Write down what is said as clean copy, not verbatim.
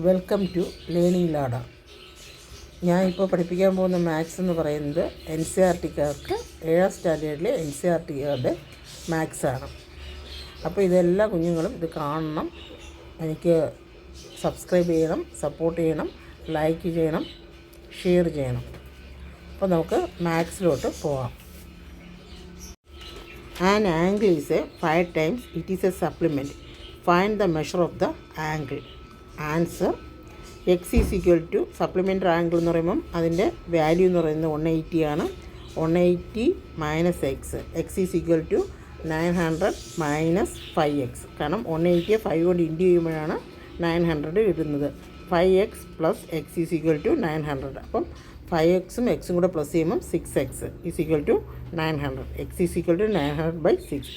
Welcome to learning ladder. ഞാൻ ഇപ്പോൾ പഠിപ്പിക്കാൻ പോകുന്ന മാത്സ് എന്ന് പറയുന്നത് NCERT-കാർക്ക് 7ാം സ്റ്റാൻഡേർഡിലെ NCERT-കാരുടെ മാത്സാണ്. അപ്പോൾ ഇതെല്ലാ കുഞ്ഞുങ്ങളും ഇത് കാണണം, എനിക്ക് സബ്സ്ക്രൈബ് ചെയ്യണം, സപ്പോർട്ട് ചെയ്യണം, ലൈക്ക് ചെയ്യണം, ഷെയർ ചെയ്യണം. അപ്പോൾ നമുക്ക് മാത്സിലോട്ട് പോകാം. An angle is a 5 times it is a supplement. Find the measure of the angle. Answer x is equal to supplementary angle എന്ന് പറയുമ്പം അതിൻ്റെ വാല്യൂ എന്ന് പറയുന്നത് 180 ആണ്. 180 minus x is equal to 900 minus 5x. കാരണം 180 5 കൊണ്ട് ഇൻറ്റു ചെയ്യുമ്പോഴാണ് 900 ഇടുന്നത്. 5x plus x is equal to 900. അപ്പം 5xും എക്സും കൂടെ പ്ലസ് ചെയ്യുമ്പം 6x is equal to 900. x is equal to 900/6.